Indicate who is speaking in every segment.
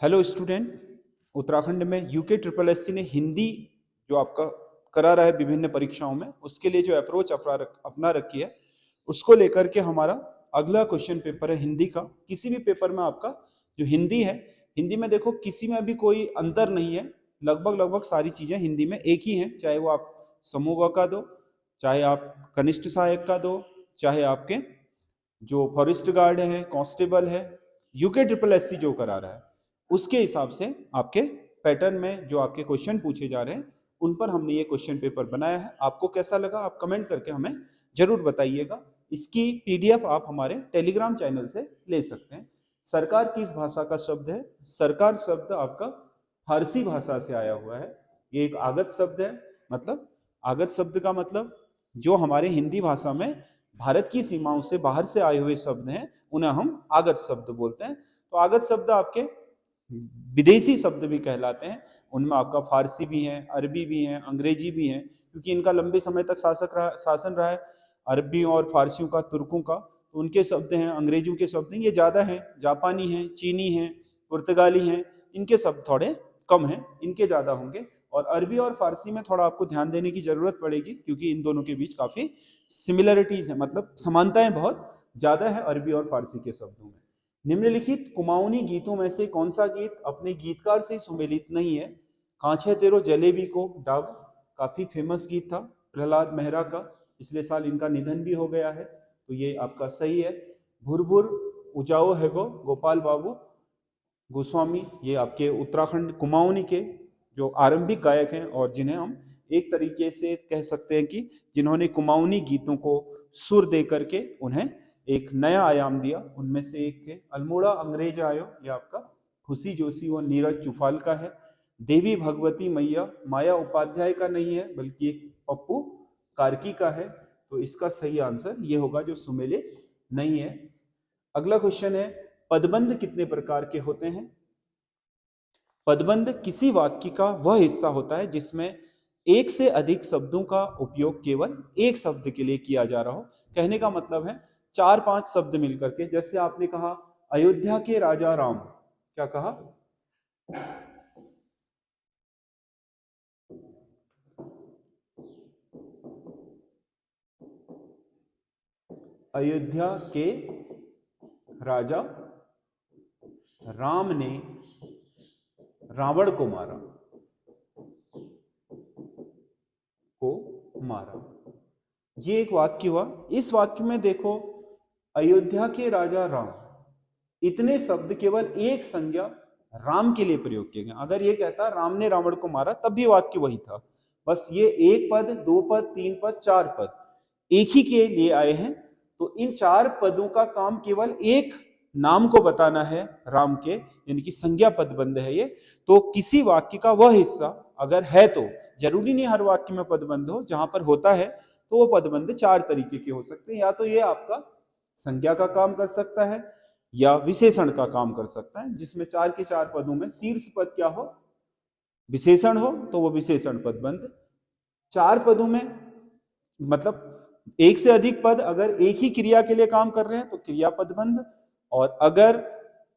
Speaker 1: Hello student. Uttarakhand में UK triple SC ने हिंदी जो आपका करा रहा है विभिन्न परीक्षाओं में, उसके लिए जो अप्रोच अपना रखी है, उसको लेकर के हमारा अगला क्वेश्चन पेपर है हिंदी का। किसी भी पेपर में आपका जो हिंदी है, हिंदी में देखो किसी में भी कोई अंतर नहीं है, लगभग लगभग सारी चीजें हिंदी में एक ही हैं, चाहे वो आप समूह का दो, चाहे आप कनिष्ठ सहायक का दो, चाहे आपके जो फॉरेस्ट गार्ड है, कांस्टेबल है, यूके ट्रिपल एससी जो करा रहा है उसके हिसाब से आपके पैटर्न में जो आपके क्वेश्चन पूछे जा रहे हैं उन पर हमने ये क्वेश्चन पेपर बनाया है। आपको कैसा लगा आप कमेंट करके हमें जरूर बताइएगा। इसकी पीडीएफ आप हमारे टेलीग्राम चैनल से ले सकते हैं। सरकार किस भाषा का शब्द है? सरकार शब्द आपका फारसी भाषा से आया हुआ है। ये एक आगत शब्द है। मतलब आगत शब्द का मतलब जो हमारे हिंदी भाषा में भारत की सीमाओं से बाहर से आए हुए शब्द हैं उन्हें हम आगत शब्द बोलते हैं। तो आगत शब्द आपके विदेशी शब्द भी कहलाते हैं। उनमें आपका फारसी भी है, अरबी भी है, अंग्रेजी भी है, क्योंकि इनका लंबे समय तक शासन रहा है। अरबी और फारसियों का, तुर्कों का, तो उनके शब्द हैं, अंग्रेजों के शब्द हैं, ये ज़्यादा हैं। जापानी हैं, चीनी हैं, पुर्तगाली हैं, इनके शब्द थोड़े कम हैं, इनके ज़्यादा होंगे। और अरबी और फारसी में थोड़ा आपको ध्यान देने की ज़रूरत पड़ेगी, क्योंकि इन दोनों के बीच काफ़ी सिमिलरिटीज़ हैं, मतलब समानताएं बहुत ज़्यादा है अरबी और फारसी के शब्दों में। निम्नलिखित कुमाऊनी गीतों में से कौन सा गीत अपने गीतकार से सुमेलित नहीं है? कांछे तेरो जलेबी को डाब काफी फेमस गीत था प्रहलाद मेहरा का, पिछले साल इनका निधन भी हो गया है, तो ये आपका सही है। भुरभुर उजाओ है गो गोपाल बाबू गोस्वामी, ये आपके उत्तराखंड कुमाऊनी के जो आरंभिक गायक हैं और जिन्हें हम एक तरीके से कह सकते हैं कि जिन्होंने कुमाऊनी गीतों को सुर दे करके उन्हें एक नया आयाम दिया, उनमें से एक थे। अल्मोड़ा अंग्रेज आयो, ये आपका खुशी जोशी और नीरज चुफाल का है। देवी भगवती मैया माया उपाध्याय का नहीं है, बल्कि एक पप्पू कार्की का है। तो इसका सही आंसर ये होगा जो सुमेलित नहीं है। अगला क्वेश्चन है, पदबंध कितने प्रकार के होते हैं? पदबंध किसी वाक्य का वह हिस्सा होता है जिसमें एक से अधिक शब्दों का उपयोग केवल एक शब्द के लिए किया जा रहा हो। कहने का मतलब है चार पांच शब्द मिलकर के, जैसे आपने कहा अयोध्या के राजा राम, क्या कहा? अयोध्या के राजा राम ने रावण को मारा, ये एक वाक्य हुआ। इस वाक्य में देखो अयोध्या के राजा राम, इतने शब्द केवल एक संज्ञा राम के लिए प्रयोग किए गए। अगर ये कहता राम ने रावण को मारा तब भी वाक्य वही था। बस ये एक पद, दो पद, तीन पद, चार पद एक ही के लिए आए हैं। तो इन चार पदों का काम केवल एक नाम को बताना है राम के, यानी कि संज्ञा पदबंध है ये। तो किसी वाक्य का वह हिस्सा अगर है, तो जरूरी नहीं हर वाक्य में पदबंध हो, जहां पर होता है तो वो पदबंध चार तरीके के हो सकते हैं। या तो ये आपका संज्ञा का काम कर सकता है या विशेषण का काम कर सकता है, जिसमें चार के चार पदों में शीर्ष पद क्या हो? विशेषण हो, तो वो विशेषण पदबंध। चार पदों में मतलब एक से अधिक पद अगर एक ही क्रिया के लिए काम कर रहे हैं तो क्रिया पदबंध, और अगर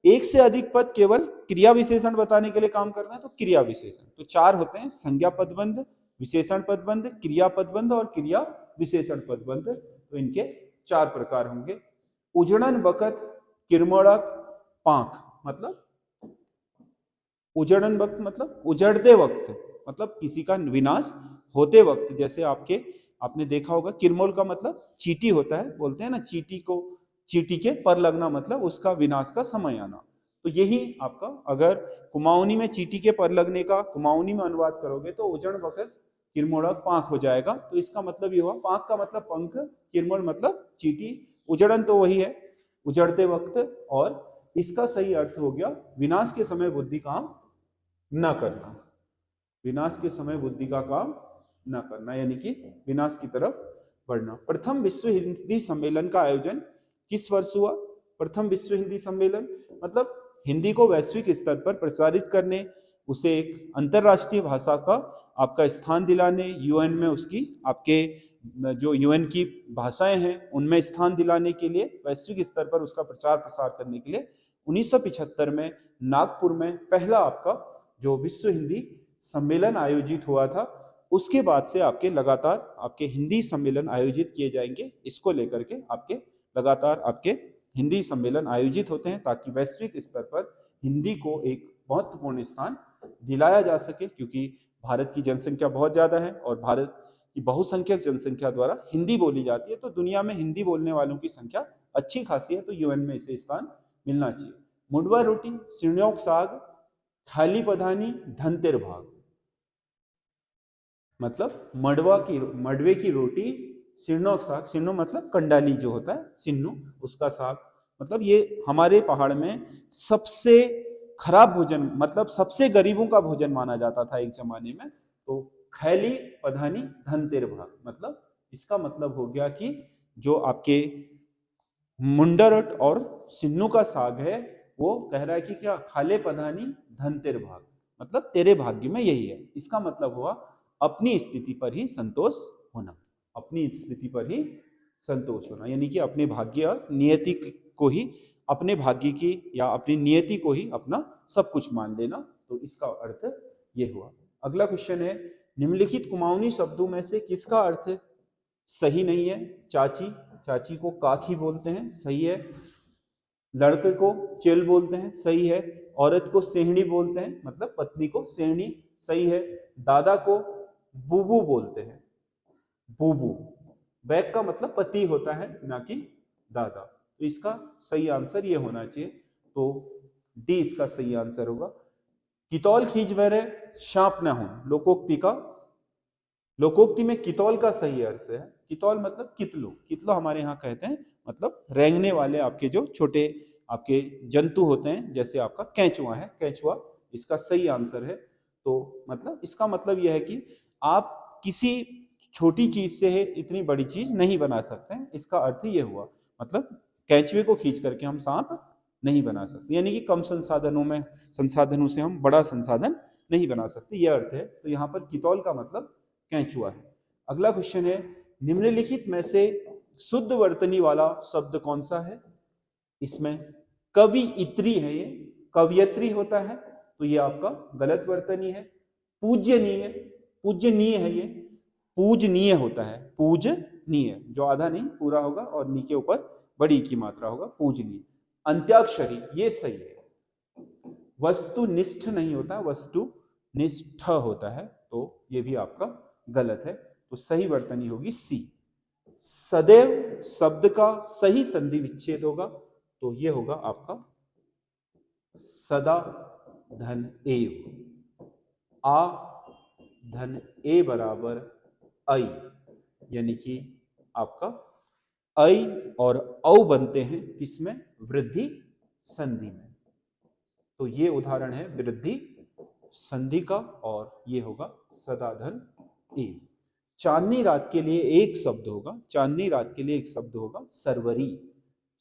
Speaker 1: एक से अधिक पद केवल क्रिया विशेषण बताने के लिए काम कर रहे हैं तो क्रिया विशेषण। तो चार होते हैं, संज्ञा पदबंध, विशेषण पदबंध, क्रिया पदबंध और क्रिया विशेषण पदबंध। तो इनके चार प्रकार होंगे। उजड़न बकत किरमड़क पांख, मतलब उजड़न वक्त मतलब उजड़ते वक्त, मतलब किसी का विनाश होते वक्त। जैसे आपने देखा होगा किरमोल का मतलब चींटी होता है, बोलते हैं ना चींटी को, चींटी के पर लगना मतलब उसका विनाश का समय आना। तो यही आपका, अगर कुमाऊनी में चींटी के पर लगने का कुमाऊनी में अनुवाद करोगे तो उजड़ वक्त किरमोड़क पांख हो जाएगा। तो इसका मतलब ये हुआ, पांख का मतलब पंख, किरमोड़ मतलब चींटी, उजड़न तो वही है उजड़ते वक्त, और इसका सही अर्थ हो गया विनाश के समय बुद्धि काम न करना। विनाश के समय बुद्धि का काम न करना, यानी कि विनाश की तरफ बढ़ना। प्रथम विश्व हिंदी सम्मेलन का आयोजन किस वर्ष हुआ? प्रथम विश्व हिंदी सम्मेलन मतलब हिंदी को वैश्विक स्तर पर प्रचारित करने, उसे एक अंतरराष्ट्रीय भाषा का आपका स्थान दिलाने, यूएन में उसकी आपके जो यूएन की भाषाएं हैं उनमें स्थान दिलाने के लिए, वैश्विक स्तर पर उसका प्रचार प्रसार करने के लिए 1975 में नागपुर में पहला आपका जो विश्व हिंदी सम्मेलन आयोजित हुआ था, उसके बाद से आपके लगातार आपके हिंदी सम्मेलन आयोजित किए जाएंगे। इसको लेकर के आपके लगातार आपके हिंदी सम्मेलन आयोजित होते हैं ताकि वैश्विक स्तर पर हिंदी को एक महत्वपूर्ण स्थान दिलाया जा सके, क्योंकि भारत की जनसंख्या बहुत ज्यादा है और भारत की बहुसंख्यक जनसंख्या द्वारा हिंदी बोली जाती है, तो दुनिया में हिंदी बोलने वालों की संख्या अच्छी खासी है, तो यूएन में इसे स्थान मिलना चाहिए। मुंडवा रोटी, सिरण्योक साग, थाली पधानी, धनतेर भाग, मतलब मडवे की रोटी, सिरनोक साग, सिरनो मतलब कंडाली जो होता है, सिन्नू उसका साग, मतलब ये हमारे पहाड़ में सबसे खराब भोजन, मतलब सबसे गरीबों का भोजन माना जाता था एक जमाने में। तो खैली पधानी धनतेर भाग, मतलब इसका मतलब हो गया कि जो आपके मुंडरट और सिन्नू का साग है वो कह रहा है कि क्या खाले पधानी धनतेर भाग, मतलब तेरे भाग्य में यही है। इसका मतलब हुआ अपनी स्थिति पर ही संतोष होना, अपनी स्थिति पर ही संतोष होना, यानी कि अपने भाग्य और नियति को ही, अपने भाग्य की या अपनी नियति को ही अपना सब कुछ मान लेना। तो इसका अर्थ ये हुआ। अगला क्वेश्चन है, निम्नलिखित कुमाऊनी शब्दों में से किसका अर्थ सही नहीं है? चाची, चाची को काकी बोलते हैं, सही है। लड़के को चेल बोलते हैं, सही है। औरत को सेहणी बोलते हैं, मतलब पत्नी को सेहणी, सही है। दादा को बूबू बोलते हैं, बूबू। बैक का मतलब पति होता है, ना कि दादा। तो इसका सही आंसर ये होना चाहिए, तो डी इसका सही आंसर होगा। कितौल खींच भरे शाप न हो, लोकोक्ति में कितौल का सही अर्थ है, कितौल मतलब कितलो, कितलो हमारे यहाँ कहते हैं, मतलब रेंगने वाले आपके जो छोटे आपके जंतु होते हैं, जैसे आपका कैंचुआ है, कैंचुआ इसका सही आंसर है। तो मतलब इसका मतलब यह है कि आप किसी छोटी चीज से है इतनी बड़ी चीज नहीं बना सकते हैं, इसका अर्थ ये हुआ। मतलब कैंचुए को खींच करके हम सांप नहीं बना सकते, यानी कि कम संसाधनों से हम बड़ा संसाधन नहीं बना सकते, यह अर्थ है। तो यहाँ पर कितौल का मतलब कैंचुआ है। अगला क्वेश्चन है, निम्नलिखित में से शुद्ध वर्तनी वाला शब्द कौन सा है? इसमें कवियत्री है, ये कवियत्री होता है, तो ये आपका गलत वर्तनी है। पूज्यनीय, पूज्यनीय है, ये पूजनीय होता है, पूजनीय जो आधा नहीं पूरा होगा और नी के ऊपर बड़ी की मात्रा होगा, पूजनीय। अंत्याक्षरी, ये सही है। वस्तुनिष्ठ नहीं होता, वस्तुनिष्ठ होता है, तो ये भी आपका गलत है। तो सही वर्तनी होगी सी। सदैव शब्द का सही संधि विच्छेद होगा, तो ये होगा आपका सदा धन एव, आ धन ए बराबर आई, यानी कि आपका आई और औ बनते हैं किसमें? वृद्धि संधि में। तो ये उदाहरण है वृद्धि संधि का, और ये होगा सदाधन ए। चांदनी रात के लिए एक शब्द होगा, चांदनी रात के लिए एक शब्द होगा सरवरी।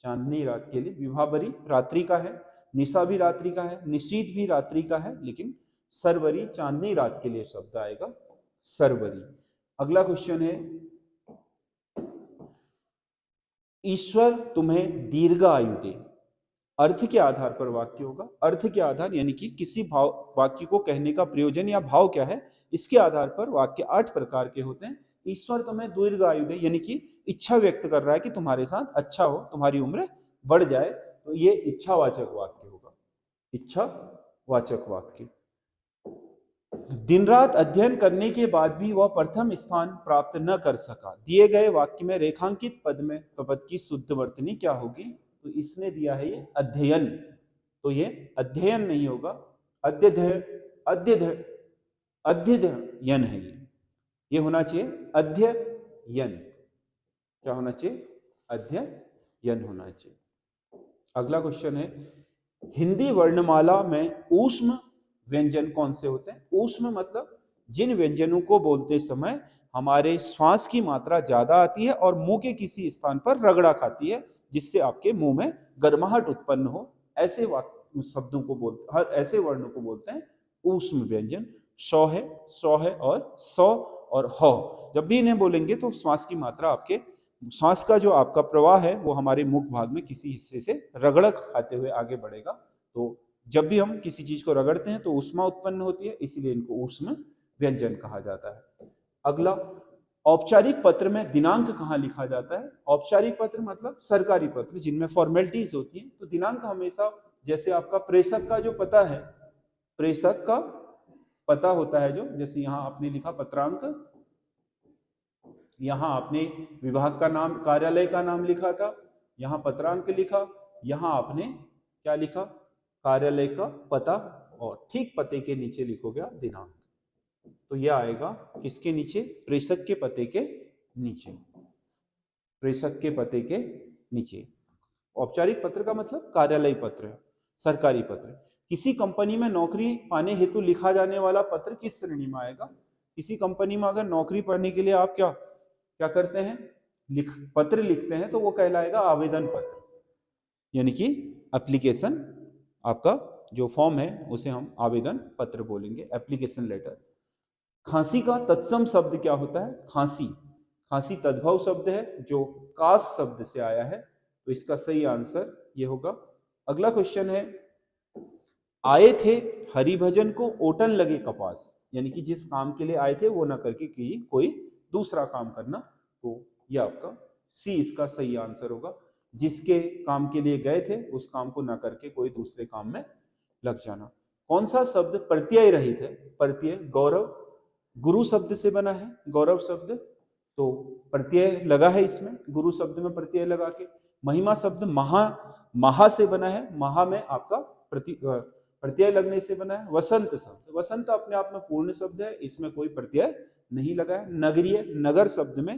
Speaker 1: चांदनी रात के लिए, विभावरी रात्रि का है, निशा भी रात्रि का है, निशीत भी रात्रि का है, लेकिन सरवरी चांदनी रात के लिए शब्द आएगा, सरवरी। अगला क्वेश्चन है, ईश्वर तुम्हें दीर्घ आयु दे, अर्थ के आधार पर वाक्य होगा। अर्थ के आधार यानी कि किसी भाव वाक्य को कहने का प्रयोजन या भाव क्या है, इसके आधार पर वाक्य 8 प्रकार के होते हैं। ईश्वर तुम्हें दीर्घ आयु दे, यानी कि इच्छा व्यक्त कर रहा है कि तुम्हारे साथ अच्छा हो, तुम्हारी उम्र बढ़ जाए, तो ये इच्छावाचक वाक्य होगा, इच्छावाचक वाक्य। दिन रात अध्ययन करने के बाद भी वह प्रथम स्थान प्राप्त न कर सका, दिए गए वाक्य में रेखांकित पद में पद की शुद्ध वर्तनी क्या होगी? तो इसने दिया है ये अध्ययन, तो ये अध्ययन नहीं होगा, अध्ययन है, ये होना चाहिए अध्ययन। क्या होना चाहिए? अध्ययन होना चाहिए। अगला क्वेश्चन है, हिंदी वर्णमाला में ऊष्म व्यंजन कौन से होते हैं? ऊष्म मतलब जिन व्यंजनों को बोलते समय हमारे श्वास की मात्रा ज्यादा आती है और मुंह के किसी स्थान पर रगड़ा खाती है, जिससे आपके मुंह में गर्माहट उत्पन्न हो, ऐसे शब्दों को बोलते, हर ऐसे वर्णों को बोलते हैं ऊष्म व्यंजन। सौ है, सौ है और सौ और हो, जब भी इन्हें बोलेंगे तो श्वास की मात्रा, आपके श्वास का जो आपका प्रवाह है वो हमारे मुख भाग में किसी हिस्से से रगड़ खाते हुए आगे बढ़ेगा, तो जब भी हम किसी चीज को रगड़ते हैं तो ऊष्मा उत्पन्न होती है, इसीलिए इनको ऊष्म व्यंजन कहा जाता है। अगला, औपचारिक पत्र में दिनांक कहाँ लिखा जाता है? औपचारिक पत्र मतलब सरकारी पत्र जिनमें फॉर्मेलिटीज होती है, तो दिनांक हमेशा, जैसे आपका प्रेषक का जो पता है, प्रेषक का पता होता है जो, जैसे यहाँ आपने लिखा पत्रांक, यहाँ आपने विभाग का नाम, कार्यालय का नाम लिखा था, यहाँ पत्रांक लिखा, यहाँ आपने क्या लिखा? कार्यालय का पता, और ठीक पते के नीचे लिखोगे आप दिनांक। तो यह आएगा किसके नीचे? प्रेषक के पते के नीचे, प्रेषक के पते के नीचे। औपचारिक पत्र का मतलब कार्यालय पत्र है, सरकारी पत्र। किसी कंपनी में नौकरी पाने हेतु लिखा जाने वाला पत्र किस श्रेणी में आएगा? किसी कंपनी में अगर नौकरी पाने के लिए आप क्या क्या करते हैं? पत्र लिखते हैं, तो वो कहलाएगा आवेदन पत्र, यानी कि एप्लीकेशन। आपका जो फॉर्म है उसे हम आवेदन पत्र बोलेंगे, एप्लीकेशन लेटर। खांसी का तत्सम शब्द क्या होता है? खांसी, खांसी तद्भव शब्द है जो कास शब्द से आया है, तो इसका सही आंसर ये होगा। अगला क्वेश्चन है, आए थे हरिभजन को ओटन लगे कपास, यानी कि जिस काम के लिए आए थे वो ना करके कि कोई दूसरा काम करना, तो ये आपका सी इसका सही आंसर होगा। जिसके काम के लिए गए थे उस काम को ना करके कोई दूसरे काम में लग जाना। कौन सा शब्द प्रत्यय रहित है? प्रत्यय, गौरव गुरु शब्द से बना है, गौरव शब्द, तो प्रत्यय लगा है इसमें, गुरु शब्द में प्रत्यय लगा के। महिमा शब्द महा, महा से बना है, महा में आपका प्रत्यय लगने से बना है। वसंत शब्द, वसंत अपने आप में पूर्ण शब्द है, इसमें कोई प्रत्यय नहीं लगा है। नगरीय, नगर शब्द में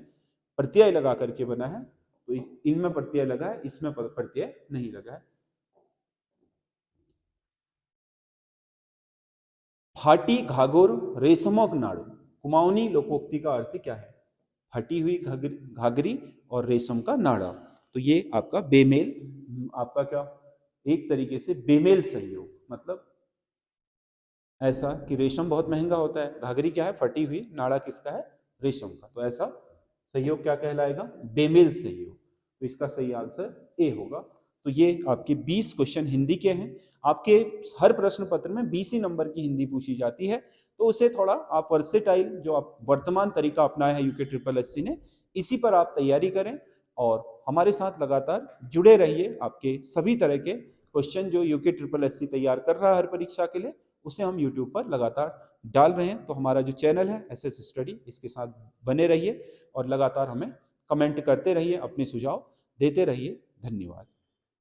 Speaker 1: प्रत्यय लगा करके बना है, तो इनमें प्रत्यय लगा है, इसमें प्रत्यय नहीं लगा है। फाटी घाघोर रेशमक नाड़ू, कुमाऊनी लोकोक्ति का अर्थ क्या है? फटी हुई घाघरी और रेशम का नाड़ा, तो ये आपका बेमेल, आपका क्या एक तरीके से बेमेल सहयोग, मतलब ऐसा कि रेशम बहुत महंगा होता है, घाघरी क्या है? फटी हुई, नाड़ा किसका है? रेशम का, तो ऐसा सहयोग क्या कहलाएगा? बेमेल सहयोग। तो इसका सही आंसर ए होगा। तो ये आपके 20 क्वेश्चन हिंदी के हैं। आपके हर प्रश्न पत्र में 20 ही नंबर की हिंदी पूछी जाती है, तो उसे थोड़ा आप वर्सेटाइल, जो आप वर्तमान तरीका अपनाया है यूके ट्रिपल एससी ने, इसी पर आप तैयारी करें और हमारे साथ लगातार जुड़े रहिए। आपके सभी तरह के क्वेश्चन जो यूके ट्रिपल एससी तैयार कर रहा है हर परीक्षा के लिए, उसे हम यूट्यूब पर लगातार डाल रहे हैं। तो हमारा जो चैनल है एसएस स्टडी, इसके साथ बने रहिए और लगातार हमें कमेंट करते रहिए, अपने सुझाव देते रहिए। धन्यवाद।